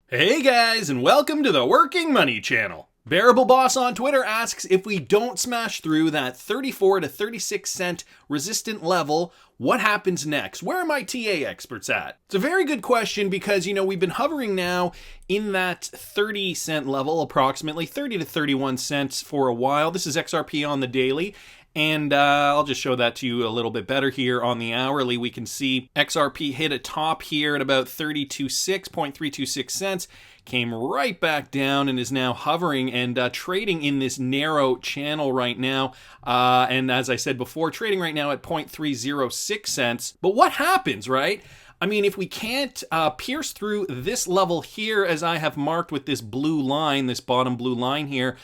Hey guys, and welcome to the Working Money Channel. Bearable Boss on Twitter asks if we don't smash through that 34 to 36 cent resistant level, what happens next? Where are my TA experts at? It's a very good question because, we've been hovering now in that 30 cent level, approximately 30 to 31 cents for a while. This is XRP on the daily. And I'll just show that to you a little bit better here on the hourly. We can see XRP hit a top here at about 0.326 cents, came right back down and is now hovering and trading in this narrow channel right now. And as I said before, trading right now at 0.306 cents. But what happens, right? I mean, if we can't pierce through this level here, as I have marked with this blue line, this bottom blue line here,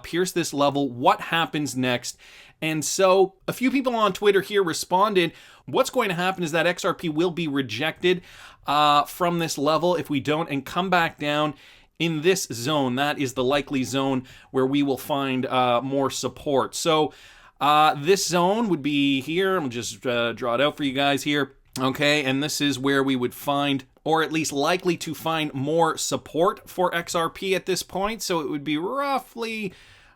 pierce this level, what happens next? And so a few people on Twitter here responded, what's going to happen is that XRP will be rejected from this level if we don't and come back down in this zone. That is the likely zone where we will find more support. So this zone would be here. I'll just draw it out for you guys here. Okay, and this is where we would find, or at least likely to find, more support for XRP at this point. So it would be roughly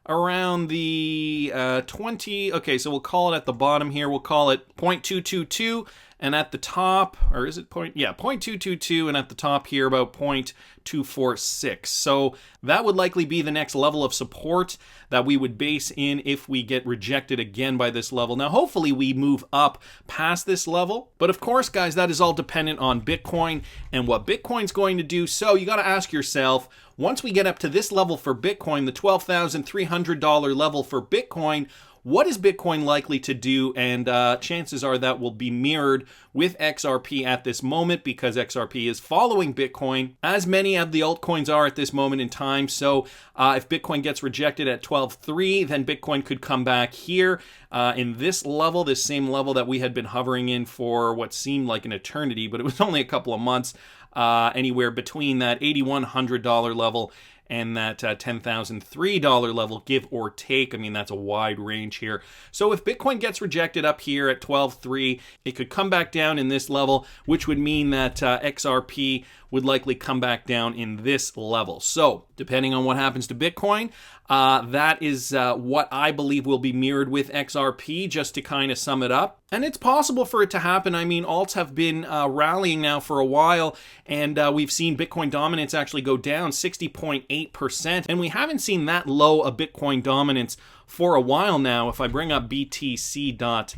around the 20, okay, so we'll call it at the bottom here, we'll call it 0.222, and at the top, or is it 0.222, and at the top here about 0.246. So that would likely be the next level of support that we would base in if we get rejected again by this level. Now, hopefully we move up past this level, but of course, guys, that is all dependent on Bitcoin and what Bitcoin's going to do. So you got to ask yourself, once we get up to this level for Bitcoin, the $12,300 level for Bitcoin, what is Bitcoin likely to do? And chances are that will be mirrored with XRP at this moment because XRP is following Bitcoin, as many of the altcoins are at this moment in time. So if Bitcoin gets rejected at 12.3, then Bitcoin could come back here in this level, this same level that we had been hovering in for what seemed like an eternity, but it was only a couple of months, anywhere between that $8,100 level and that $10,003 level, give or take. I mean, that's a wide range here. So if Bitcoin gets rejected up here at 12.3, it could come back down in this level, which would mean that XRP would likely come back down in this level. So depending on what happens to Bitcoin, that is what I believe will be mirrored with XRP, just to kind of sum it up. And it's possible for it to happen. I mean, alts have been rallying now for a while, and we've seen Bitcoin dominance actually go down 60.8%. And we haven't seen that low a Bitcoin dominance for a while now. If I bring up BTC.D,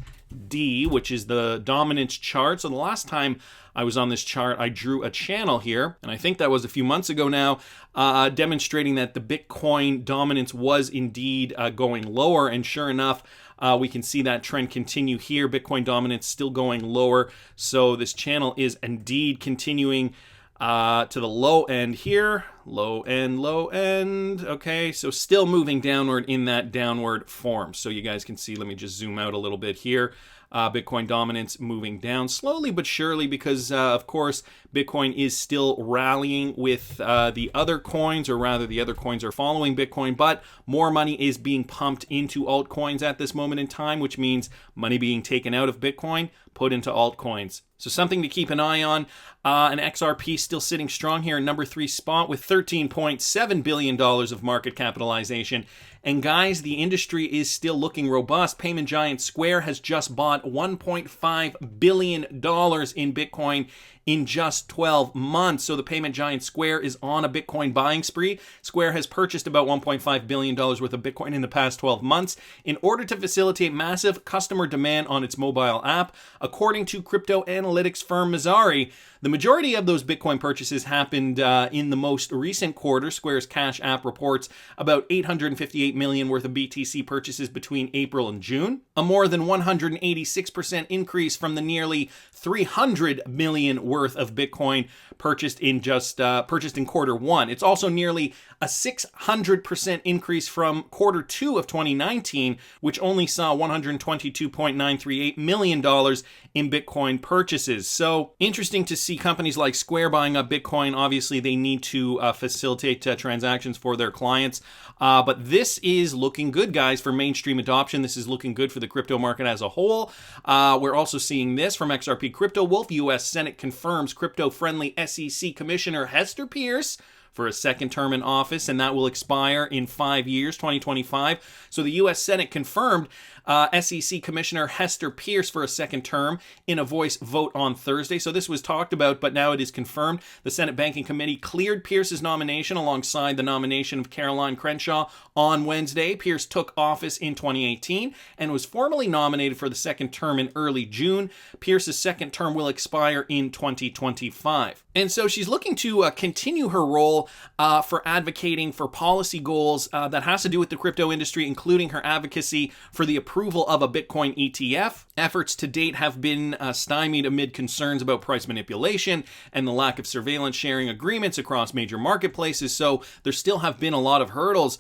which is the dominance chart. So the last time I was on this chart, I drew a channel here, and I think that was a few months ago now, demonstrating that the Bitcoin dominance was indeed going lower, and sure enough, we can see that trend continue here. Bitcoin dominance still going lower, so this channel is indeed continuing to the low end here, low end, okay, so still moving downward in that downward form. So you guys can see, let me just zoom out a little bit here. Bitcoin dominance moving down slowly but surely because, of course, Bitcoin is still rallying with the other coins, or rather the other coins are following Bitcoin, but more money is being pumped into altcoins at this moment in time, which means money being taken out of Bitcoin, put into altcoins. So something to keep an eye on. And XRP still sitting strong here in number 3 spot with $13.7 billion of market capitalization. And guys, the industry is still looking robust. Payment giant Square has just bought $1.5 billion in Bitcoin in just 12 months. So the payment giant Square is on a Bitcoin buying spree. Square has purchased about $1.5 billion worth of Bitcoin in the past 12 months in order to facilitate massive customer demand on its mobile app. According to crypto analytics firm Messari, the majority of those Bitcoin purchases happened in the most recent quarter. Square's Cash app reports about $858 million worth of BTC purchases between April and June, a more than 186% increase from the nearly $300 million worth of Bitcoin purchased in quarter one. It's also nearly a 600% increase from quarter two of 2019, which only saw $122.938 million in Bitcoin purchases. So interesting to see companies like Square buying up Bitcoin. Obviously, they need to facilitate transactions for their clients. But this is looking good, guys, for mainstream adoption. This is looking good for the crypto market as a whole. We're also seeing this from XRP Crypto Wolf. U.S. Senate confirms crypto-friendly SEC Commissioner Hester Peirce for a second term in office, and that will expire in 5 years, 2025. So the U.S. Senate confirmed SEC Commissioner Hester Peirce for a second term in a voice vote on Thursday. So this was talked about, but now it is confirmed. The Senate Banking Committee cleared Peirce's nomination alongside the nomination of Caroline Crenshaw on Wednesday. Peirce took office in 2018 and was formally nominated for the second term in early June. Peirce's second term will expire in 2025. And so she's looking to continue her role for advocating for policy goals that has to do with the crypto industry, including her advocacy for the approval of a Bitcoin ETF. Efforts to date have been stymied amid concerns about price manipulation and the lack of surveillance sharing agreements across major marketplaces. So there still have been a lot of hurdles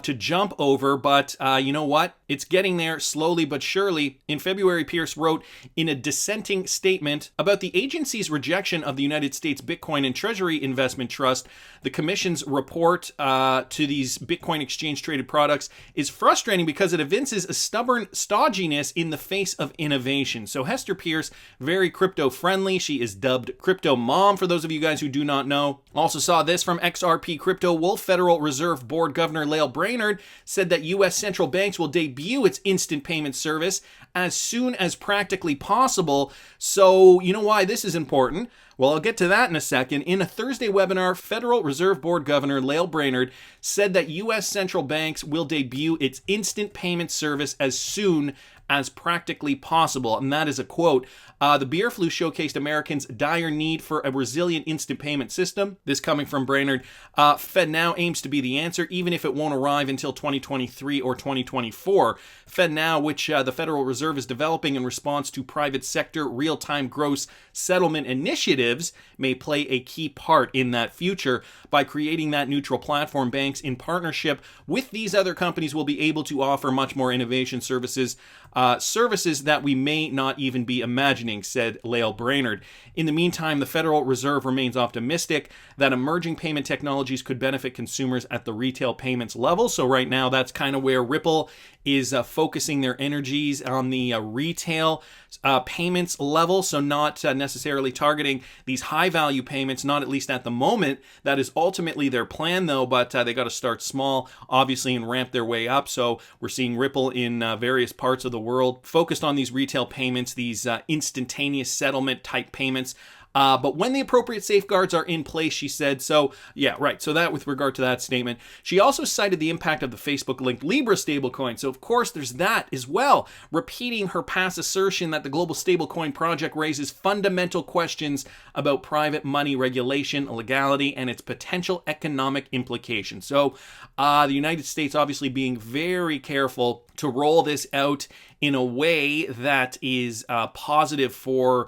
to jump over, but you know what? It's getting there slowly but surely. In February, Peirce wrote in a dissenting statement about the agency's rejection of the United States Bitcoin and Treasury Investment Trust. The Commission's report to these Bitcoin exchange-traded products is frustrating because it evinces a stubborn stodginess in the face of innovation. So Hester Peirce, very crypto-friendly. She is dubbed Crypto Mom, for those of you guys who do not know. Also saw this from XRP Crypto Wolf. Federal Reserve Board Governor Lael Brainerd said that U.S. central banks will debut its instant payment service as soon as practically possible. So you know why this is important? Well, I'll get to that in a second. In a Thursday webinar, Federal Reserve Board Governor Lael Brainerd said that U.S. central banks will debut its instant payment service as soon as practically possible. And that is a quote. The beer flu showcased Americans' dire need for a resilient instant payment system. This coming from Brainerd. FedNow aims to be the answer, even if it won't arrive until 2023 or 2024. FedNow, which the Federal Reserve is developing in response to private sector real-time gross settlement initiatives, may play a key part in that future. By creating that neutral platform, banks in partnership with these other companies will be able to offer much more innovation services that we may not even be imagining, said Lael Brainerd. In the meantime, the Federal Reserve remains optimistic that emerging payment technologies could benefit consumers at the retail payments level. So right now, that's kind of where Ripple is focusing their energies, on the retail payments level. So not necessarily targeting these high-value payments, not at least at the moment. That is ultimately their plan, though, but they got to start small, obviously, and ramp their way up. So we're seeing Ripple in various parts of the world focused on these retail payments, these instantaneous settlement type payments. But when the appropriate safeguards are in place, she said. So, yeah, right. So that with regard to that statement. She also cited the impact of the Facebook-linked Libra stablecoin. So, of course, there's that as well. Repeating her past assertion that the global stablecoin project raises fundamental questions about private money regulation, legality, and its potential economic implications. So, the United States obviously being very careful to roll this out in a way that is positive for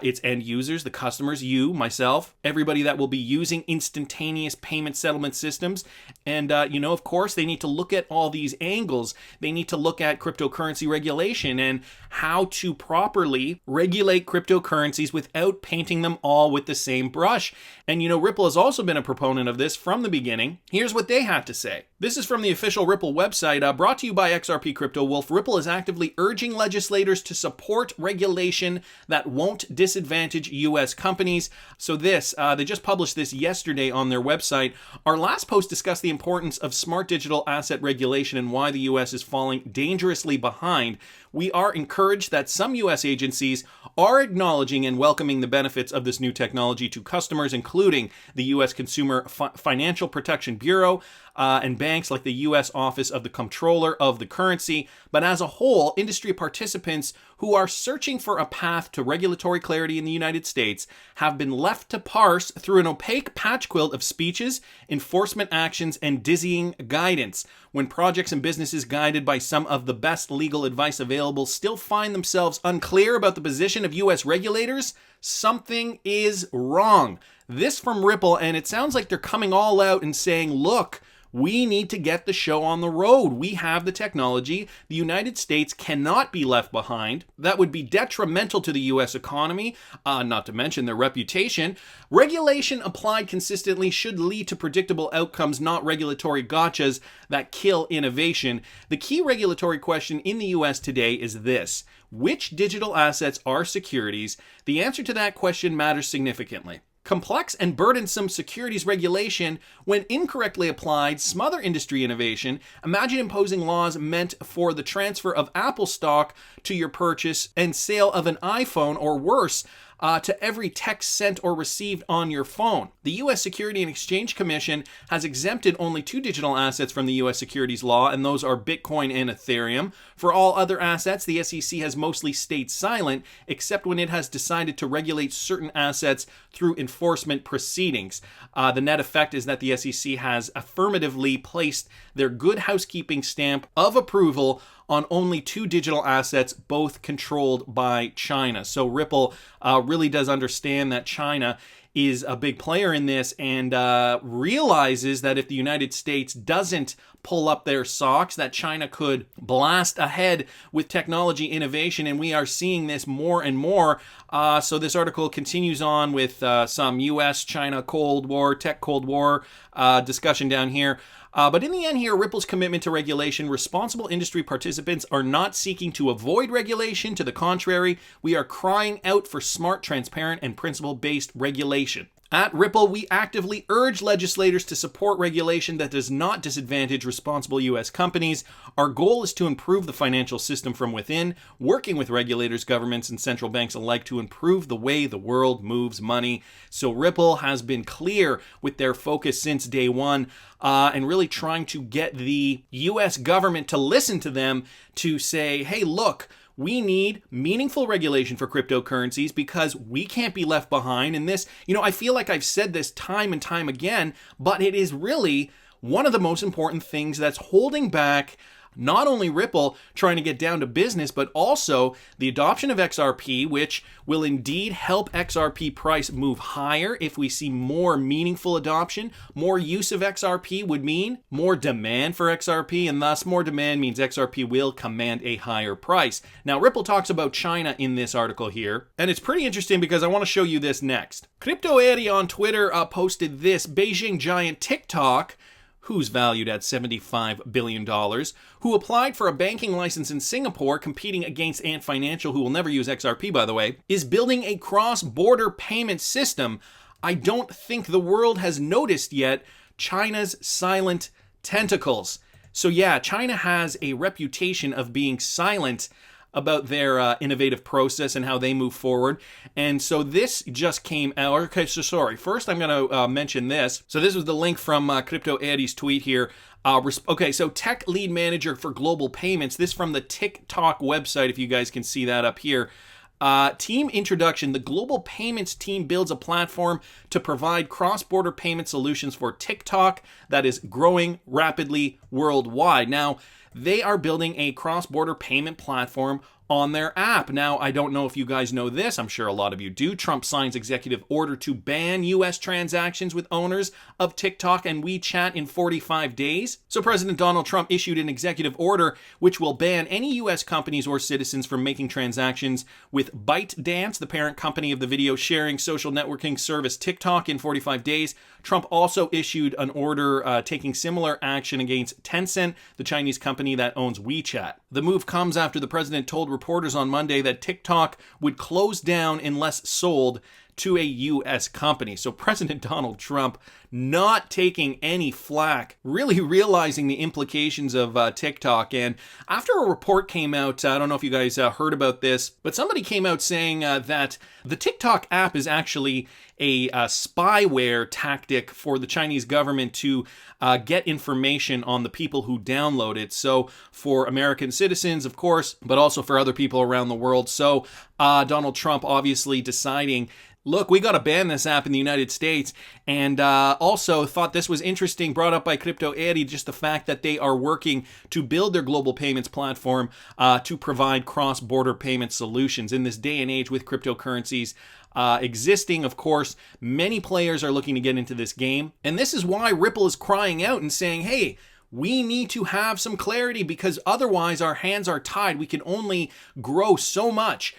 its end users, the customers, you, myself, everybody that will be using instantaneous payment settlement systems. And, of course, they need to look at all these angles. They need to look at cryptocurrency regulation and how to properly regulate cryptocurrencies without painting them all with the same brush. And, Ripple has also been a proponent of this from the beginning. Here's what they had to say. This is from the official Ripple website, brought to you by XRP Crypto Wolf. Ripple is actively urging legislators to support regulation that won't disadvantage U.S. companies. So they just published this yesterday on their website. Our last post discussed the importance of smart digital asset regulation and why the U.S. is falling dangerously behind. We are encouraged that some U.S. agencies are acknowledging and welcoming the benefits of this new technology to customers, including the U.S. Consumer Financial Protection Bureau and banks like the U.S. Office of the Comptroller of the Currency. But as a whole, industry participants who are searching for a path to regulatory clarity in the United States have been left to parse through an opaque patchquilt of speeches, enforcement actions, and dizzying guidance. When projects and businesses guided by some of the best legal advice available still find themselves unclear about the position of U.S. regulators, something is wrong. This from Ripple, and it sounds like they're coming all out and saying, look, we need to get the show on the road. We have the technology. The United States cannot be left behind. That would be detrimental to the U.S. economy, not to mention their reputation. Regulation applied consistently should lead to predictable outcomes, not regulatory gotchas that kill innovation. The key regulatory question in the U.S. today is this: which digital assets are securities? The answer to that question matters significantly. Complex and burdensome securities regulation, when incorrectly applied, smother industry innovation. Imagine imposing laws meant for the transfer of Apple stock to your purchase and sale of an iPhone, or worse, to every text sent or received on your phone. The U.S. Securities and Exchange Commission has exempted only 2 digital assets from the U.S. securities law, and those are Bitcoin and Ethereum. For all other assets, the SEC has mostly stayed silent, except when it has decided to regulate certain assets through enforcement proceedings. The net effect is that the SEC has affirmatively placed their good housekeeping stamp of approval on only 2 digital assets, both controlled by China. So Ripple really does understand that China is a big player in this, and realizes that if the United States doesn't pull up their socks, that China could blast ahead with technology innovation, and we are seeing this more and more. So this article continues on with some U.S.-China Cold War, tech Cold War discussion down here. But in the end here, Ripple's commitment to regulation, responsible industry participants are not seeking to avoid regulation. To the contrary, we are crying out for smart, transparent, and principle-based regulation. At Ripple, we actively urge legislators to support regulation that does not disadvantage responsible U.S. companies. Our goal is to improve the financial system from within, working with regulators, governments, and central banks alike to improve the way the world moves money. So Ripple has been clear with their focus since day one, and really trying to get the U.S. government to listen to them, to say, hey, look, we need meaningful regulation for cryptocurrencies because we can't be left behind. And this, I feel like I've said this time and time again, but it is really one of the most important things that's holding back not only Ripple trying to get down to business, but also the adoption of XRP, which will indeed help XRP price move higher if we see more meaningful adoption. More use of XRP would mean more demand for XRP, and thus more demand means XRP will command a higher price. Now, Ripple talks about China in this article here, and it's pretty interesting because I want to show you this next. Crypto Eddie on Twitter posted this: Beijing giant TikTok, who's valued at $75 billion, who applied for a banking license in Singapore, competing against Ant Financial, who will never use XRP, by the way, is building a cross-border payment system. I don't think the world has noticed yet China's silent tentacles. So yeah, China has a reputation of being silent about their innovative process and how they move forward. And so this just came out. Okay, so sorry. First, I'm going to mention this. So this was the link from Crypto Eddie's tweet here. Okay, so tech lead manager for global payments. This from the TikTok website, if you guys can see that up here. Team introduction. The global payments team builds a platform to provide cross-border payment solutions for TikTok that is growing rapidly worldwide. Now, they are building a cross-border payment platform on their app. Now, I don't know if you guys know this. I'm sure a lot of you do. Trump signs executive order to ban U.S. transactions with owners of TikTok and WeChat in 45 days. So President Donald Trump issued an executive order which will ban any U.S. companies or citizens from making transactions with ByteDance, the parent company of the video sharing social networking service TikTok, in 45 days. Trump also issued an order taking similar action against Tencent, the Chinese company that owns WeChat. The move comes after the president told reporters on Monday that TikTok would close down unless sold to a U.S. company. So President Donald Trump not taking any flack, really realizing the implications of TikTok. And after a report came out, I don't know if you guys heard about this, but somebody came out saying that the TikTok app is actually a spyware tactic for the Chinese government to get information on the people who download it. So for American citizens, of course, but also for other people around the world. So Donald Trump obviously deciding, look, we got to ban this app in the United States. And also thought this was interesting, brought up by Crypto Eddie, just the fact that they are working to build their global payments platform to provide cross-border payment solutions. In this day and age with cryptocurrencies existing, of course, many players are looking to get into this game. And this is why Ripple is crying out and saying, hey, we need to have some clarity because otherwise our hands are tied. We can only grow so much.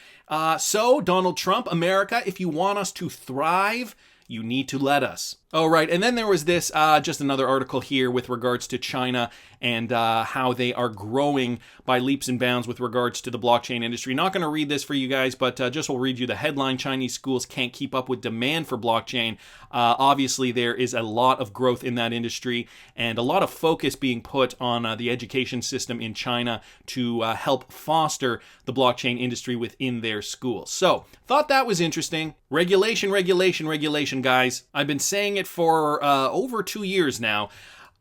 So, Donald Trump, America, if you want us to thrive, you need to let us. Oh, right. And then there was this, just another article here with regards to China and how they are growing by leaps and bounds with regards to the blockchain industry. Not going to read this for you guys, but just will read you the headline. Chinese schools can't keep up with demand for blockchain. Obviously, there is a lot of growth in that industry and a lot of focus being put on the education system in China to help foster the blockchain industry within their schools. So, thought that was interesting. Regulation, regulation, regulation, guys. I've been saying it for over 2 years now.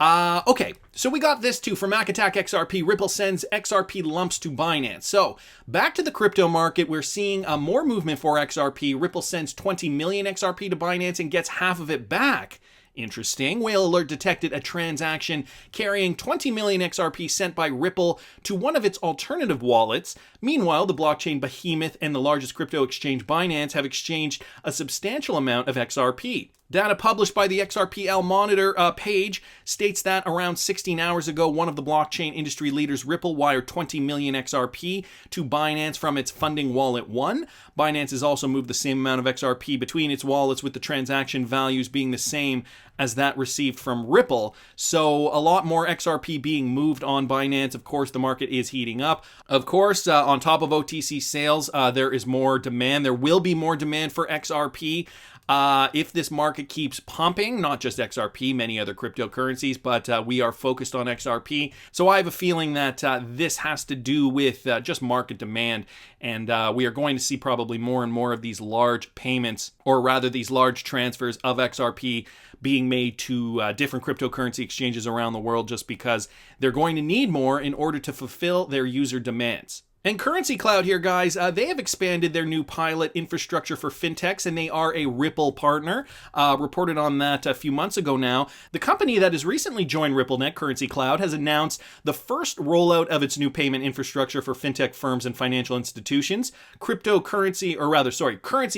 Okay, so we got this too from MacAttack XRP. Ripple sends XRP lumps to Binance. So, back to the crypto market, we're seeing more movement for XRP. Ripple sends 20 million XRP to Binance and gets half of it back. Interesting. Whale Alert detected a transaction carrying 20 million XRP sent by Ripple to one of its alternative wallets. Meanwhile, the blockchain behemoth and the largest crypto exchange Binance have exchanged a substantial amount of XRP. Data published by the XRPL Monitor page states that around 16 hours ago, one of the blockchain industry leaders, Ripple, wired 20 million XRP to Binance from its funding wallet 1. Binance has also moved the same amount of XRP between its wallets, with the transaction values being the same as that received from Ripple. So a lot more XRP being moved on Binance. Of course, the market is heating up. Of course, on top of OTC sales, there is more demand. There will be more demand for XRP. If this market keeps pumping, not just XRP, many other cryptocurrencies, but we are focused on XRP. So I have a feeling that this has to do with just market demand, and we are going to see probably more and more of these large payments, or rather these large transfers of XRP being made to different cryptocurrency exchanges around the world, just because they're going to need more in order to fulfill their user demands. And Currency Cloud here, guys, they have expanded their new pilot infrastructure for fintechs, and they are a Ripple partner. Reported on that a few months ago now. The company that has recently joined RippleNet, Currency Cloud, has announced the first rollout of its new payment infrastructure for fintech firms and financial institutions. Currency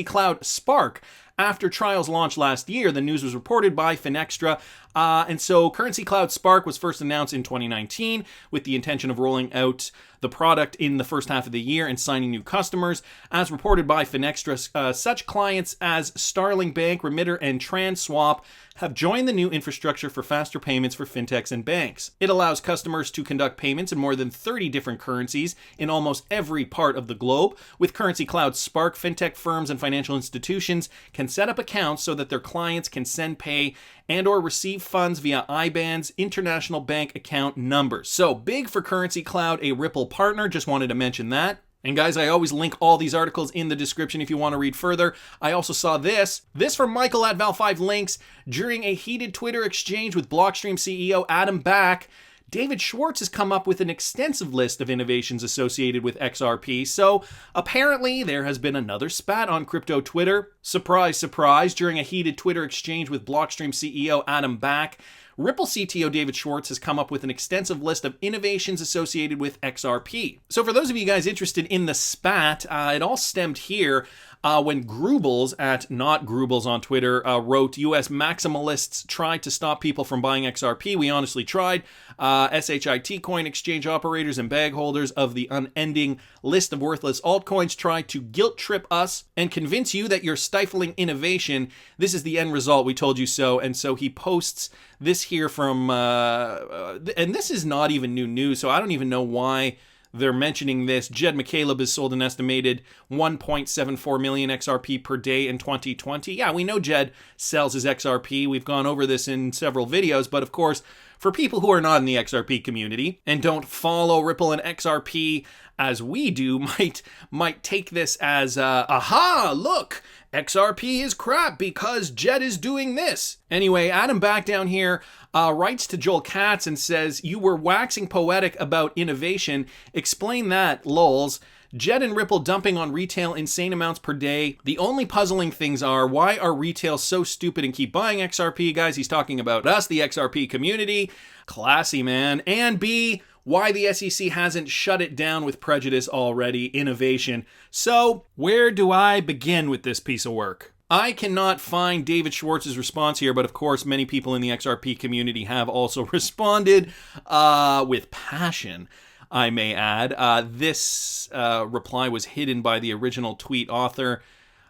Cloud Spark. After trials launched last year, the news was reported by Finextra. And so Currency Cloud Spark was first announced in 2019 with the intention of rolling out the product in the first half of the year and signing new customers. As reported by Finextra, such clients as Starling Bank, Remitter, and TransSwap have joined the new infrastructure for faster payments for fintechs and banks. It allows customers to conduct payments in more than 30 different currencies in almost every part of the globe. With Currency Cloud Spark, fintech firms and financial institutions can set up accounts so that their clients can send, pay, and or receive funds via IBANs, international bank account numbers. So big for Currency Cloud, a Ripple partner. Just wanted to mention that. And guys, I always link all these articles in the description if you want to read further. I also saw this from Michael at Val5 Links. During a heated Twitter exchange with Blockstream CEO Adam Back, David Schwartz has come up with an extensive list of innovations associated with XRP. So apparently there has been another spat on crypto Twitter. Surprise, surprise, during a heated Twitter exchange with Blockstream CEO Adam Back, Ripple CTO David Schwartz has come up with an extensive list of innovations associated with XRP. So for those of you guys interested in the spat, it all stemmed here when Groobles at Not Groobles on Twitter wrote, US maximalists tried to stop people from buying XRP. We honestly tried. SHIT coin exchange operators and bag holders of the unending list of worthless altcoins tried to guilt trip us and convince you that you're stifling innovation. This is the end result. We told you so. And so he posts this here from, and this is not even new news, so I don't even know why they're mentioning this. Jed McCaleb has sold an estimated 1.74 million XRP per day in 2020. Yeah, we know Jed sells his XRP. We've gone over this in several videos, but of course, for people who are not in the XRP community and don't follow Ripple and XRP as we do, might take this as, aha, look, XRP is crap because Jed is doing this. Anyway, Adam Back down here writes to Joel Katz and says, you were waxing poetic about innovation. Explain that, lols. Jed and Ripple dumping on retail insane amounts per day. The only puzzling things are, why are retail so stupid and keep buying XRP? Guys, he's talking about us, the XRP community. Classy, man. And B, why the SEC hasn't shut it down with prejudice already. Innovation. So, where do I begin with this piece of work? I cannot find David Schwartz's response here, but of course many people in the XRP community have also responded with passion, I may add. This reply was hidden by the original tweet author.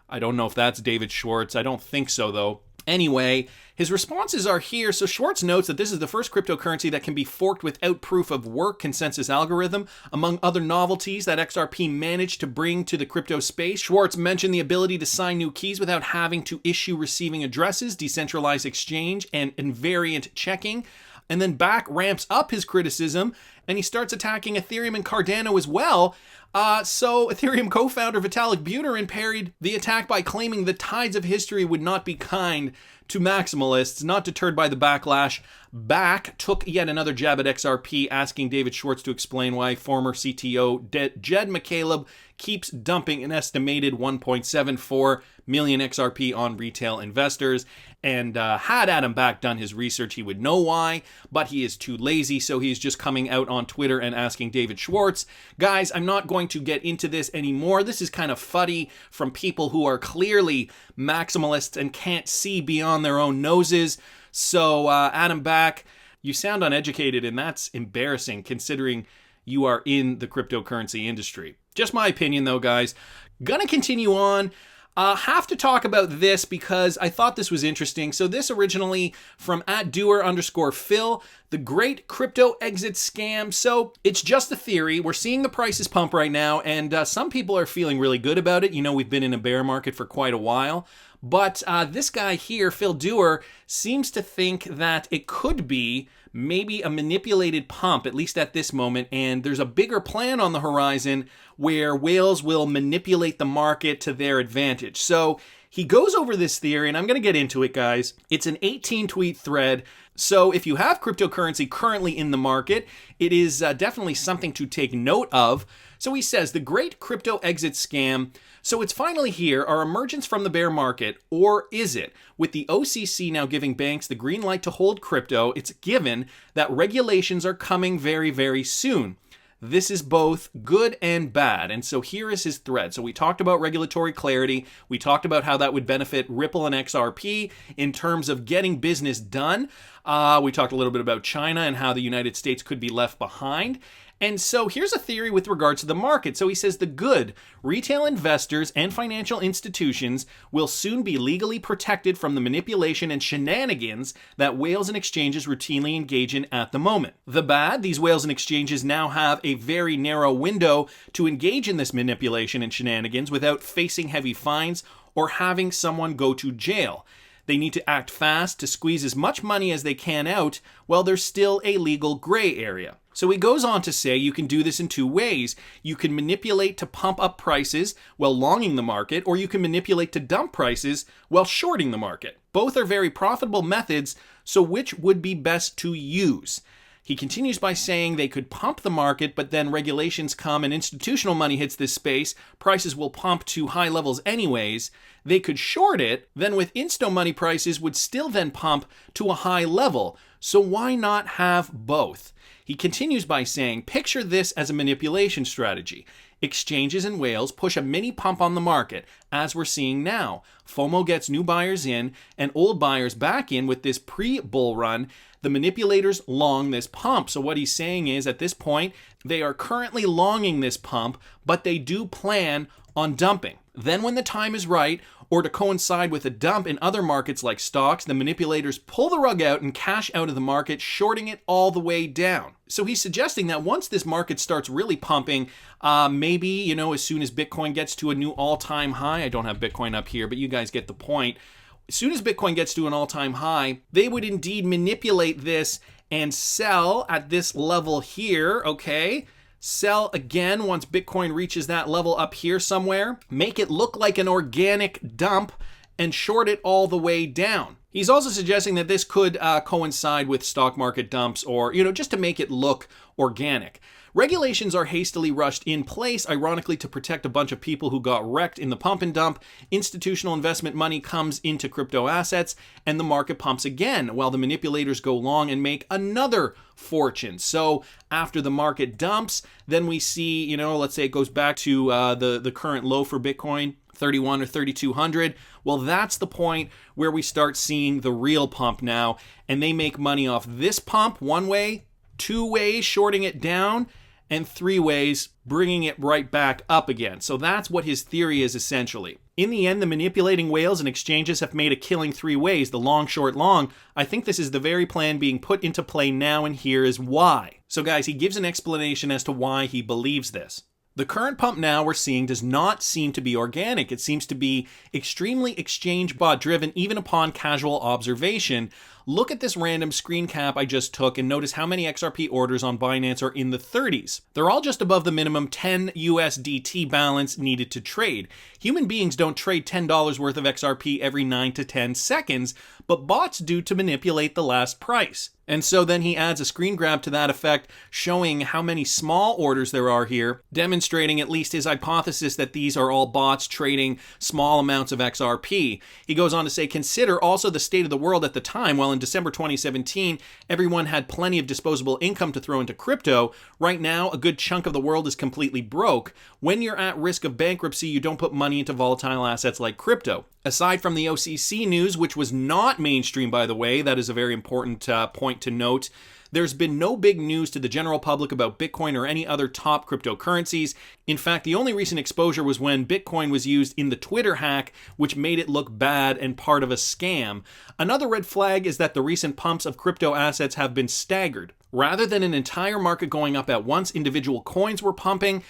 I don't know if that's David Schwartz. I don't think so, though. Anyway, his responses are here. So Schwartz notes that this is the first cryptocurrency that can be forked without proof of work consensus algorithm. Among other novelties that XRP managed to bring to the crypto space, Schwartz mentioned the ability to sign new keys without having to issue receiving addresses, decentralized exchange, and invariant checking. And then back ramps up his criticism, and he starts attacking Ethereum and Cardano as well. So Ethereum co-founder Vitalik Buterin parried the attack by claiming the tides of history would not be kind to maximalists. Not deterred by the backlash, Back took yet another jab at XRP, asking David Schwartz to explain why former CTO Jed McCaleb keeps dumping an estimated 1.74 million XRP on retail investors. And had Adam Back done his research, he would know why, but he is too lazy, so he's just coming out on Twitter and asking David Schwartz. Guys, I'm not going to get into this anymore. This is kind of fuddy from people who are clearly maximalists and can't see beyond their own noses. So, Adam Back, you sound uneducated, and that's embarrassing considering you are in the cryptocurrency industry. Just my opinion, though, guys. Gonna continue on. Have to talk about this because I thought this was interesting. So this originally from @doer_Phil, the great crypto exit scam. So it's just a theory. We're seeing the prices pump right now, and some people are feeling really good about it. You know, we've been in a bear market for quite a while. But this guy here, Phil Doer, seems to think that it could be maybe a manipulated pump, at least at this moment, and there's a bigger plan on the horizon where whales will manipulate the market to their advantage. So he goes over this theory, and I'm going to get into it, guys. It's an 18-tweet thread. So if you have cryptocurrency currently in the market, it is definitely something to take note of. So he says, the great crypto exit scam. So it's finally here, our emergence from the bear market, or is it? With the OCC now giving banks the green light to hold crypto, it's given that regulations are coming very, very soon. This is both good and bad. And so here is his thread. So we talked about regulatory clarity. We talked about how that would benefit Ripple and XRP in terms of getting business done. We talked a little bit about China and how the United States could be left behind. And so here's a theory with regards to the market. So he says the good retail investors and financial institutions will soon be legally protected from the manipulation and shenanigans that whales and exchanges routinely engage in at the moment. The bad, these whales and exchanges now have a very narrow window to engage in this manipulation and shenanigans without facing heavy fines or having someone go to jail. They need to act fast to squeeze as much money as they can out while there's still a legal gray area. So he goes on to say you can do this in two ways. You can manipulate to pump up prices while longing the market, or you can manipulate to dump prices while shorting the market. Both are very profitable methods, so which would be best to use? He continues by saying they could pump the market, but then regulations come and institutional money hits this space. Prices will pump to high levels anyways. They could short it, then with insto money prices would still then pump to a high level. So why not have both? He continues by saying, picture this as a manipulation strategy. Exchanges and whales push a mini pump on the market, as we're seeing now. FOMO gets new buyers in and old buyers back in with this pre-bull run. The manipulators long this pump. So what he's saying is, at this point, they are currently longing this pump, but they do plan on dumping. Then when the time is right, or to coincide with a dump in other markets like stocks, the manipulators pull the rug out and cash out of the market, shorting it all the way down. So he's suggesting that once this market starts really pumping, maybe, as soon as Bitcoin gets to a new all-time high, I don't have Bitcoin up here, but you guys get the point. As soon as Bitcoin gets to an all-time high, they would indeed manipulate this and sell at this level here, okay? Sell again once Bitcoin reaches that level up here somewhere, make it look like an organic dump, and short it all the way down. He's also suggesting that this could coincide with stock market dumps or, just to make it look organic. Regulations are hastily rushed in place, ironically, to protect a bunch of people who got wrecked in the pump and dump. Institutional investment money comes into crypto assets, and the market pumps again, while the manipulators go long and make another fortune. So after the market dumps, then we see, let's say it goes back to the current low for Bitcoin, 31 or 3,200. Well, that's the point where we start seeing the real pump now, and they make money off this pump one way, two ways shorting it down, and three ways bringing it right back up again. So that's what his theory is essentially. In the end, the manipulating whales and exchanges have made a killing three ways, the long, short, long. I think this is the very plan being put into play now, and here is why. So guys, he gives an explanation as to why he believes this. The current pump now we're seeing does not seem to be organic. It seems to be extremely exchange bot driven, even upon casual observation. Look at this random screen cap I just took and notice how many XRP orders on Binance are in the 30s. They're all just above the minimum 10 USDT balance needed to trade. Human beings don't trade $10 worth of XRP every 9 to 10 seconds, but bots do to manipulate the last price. And so then he adds a screen grab to that effect, showing how many small orders there are here, demonstrating at least his hypothesis that these are all bots trading small amounts of XRP. He goes on to say, consider also the state of the world at the time. Well, in December 2017, everyone had plenty of disposable income to throw into crypto. Right now, a good chunk of the world is completely broke. When you're at risk of bankruptcy, you don't put money into volatile assets like crypto. Aside from the OCC news, which was not mainstream, by the way, that is a very important point to note, there's been no big news to the general public about Bitcoin or any other top cryptocurrencies. In fact, the only recent exposure was when Bitcoin was used in the Twitter hack, which made it look bad and part of a scam. Another red flag is that the recent pumps of crypto assets have been staggered. Rather than an entire market going up at once, individual coins were pumping,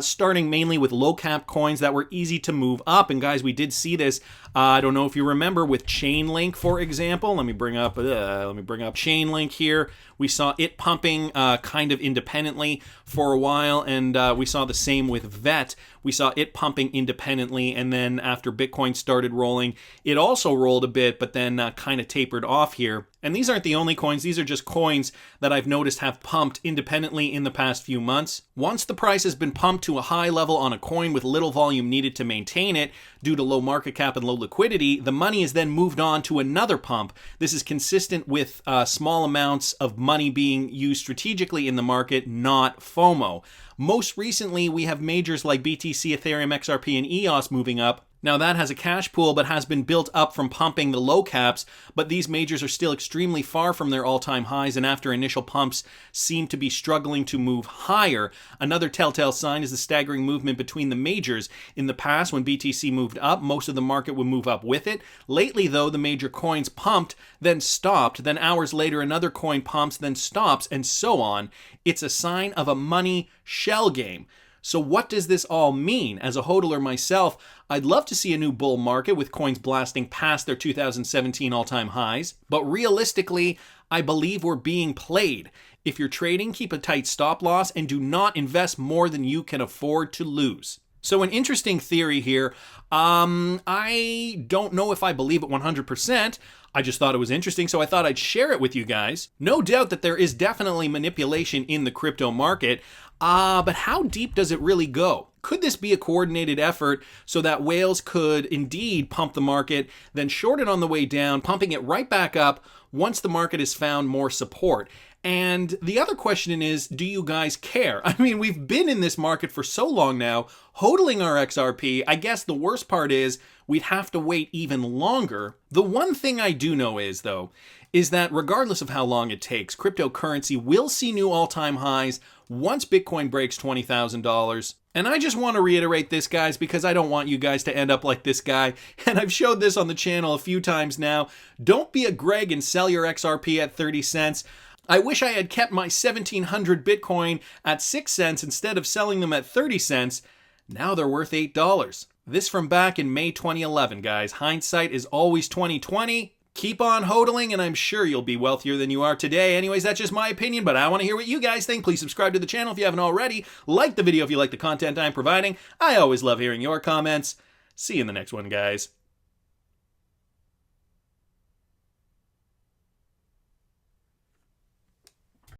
starting mainly with low-cap coins that were easy to move up. And guys, we did see this. I don't know if you remember with Chainlink, for example. Let me bring up Chainlink here. We saw it pumping kind of independently for a while, and we saw the same with VET. We saw it pumping independently, and then after Bitcoin started rolling, it also rolled a bit, but then kind of tapered off here. And these aren't the only coins. These are just coins that I've noticed have pumped independently in the past few months. Once the price has been pumped to a high level on a coin with little volume needed to maintain it due to low market cap and low liquidity, the money is then moved on to another pump. This is consistent with small amounts of money being used strategically in the market, not FOMO. Most recently, we have majors like BTC, Ethereum, XRP, and EOS moving up. Now that has a cash pool but has been built up from pumping the low caps, but these majors are still extremely far from their all-time highs, and after initial pumps seem to be struggling to move higher. Another telltale sign is the staggering movement between the majors. In the past, when BTC moved up, most of the market would move up with it. Lately though, the major coins pumped, then stopped, then hours later another coin pumps, then stops, and so on. It's a sign of a money shell game. So what does this all mean? As a hodler myself, I'd love to see a new bull market with coins blasting past their 2017 all-time highs. But realistically, I believe we're being played. If you're trading, keep a tight stop loss and do not invest more than you can afford to lose. So an interesting theory here. I don't know if I believe it 100%. I just thought it was interesting, so I thought I'd share it with you guys. No doubt that there is definitely manipulation in the crypto market, but how deep does it really go? Could this be a coordinated effort so that whales could indeed pump the market, then short it on the way down, pumping it right back up once the market has found more support? And the other question is, do you guys care? I mean, we've been in this market for so long now, hodling our XRP. I guess the worst part is we'd have to wait even longer. The one thing I do know is, though, is that regardless of how long it takes, cryptocurrency will see new all-time highs once Bitcoin breaks $20,000. And I just want to reiterate this, guys, because I don't want you guys to end up like this guy. And I've showed this on the channel a few times now. Don't be a Greg and sell your XRP at 30 cents. I wish I had kept my 1,700 Bitcoin at 6 cents instead of selling them at 30 cents. Now they're worth $8. This from back in May 2011, guys. Hindsight is always 20/20. Keep on hodling, and I'm sure you'll be wealthier than you are today. Anyways, that's just my opinion, but I want to hear what you guys think. Please subscribe to the channel if you haven't already. Like the video if you like the content I'm providing. I always love hearing your comments. See you in the next one, guys.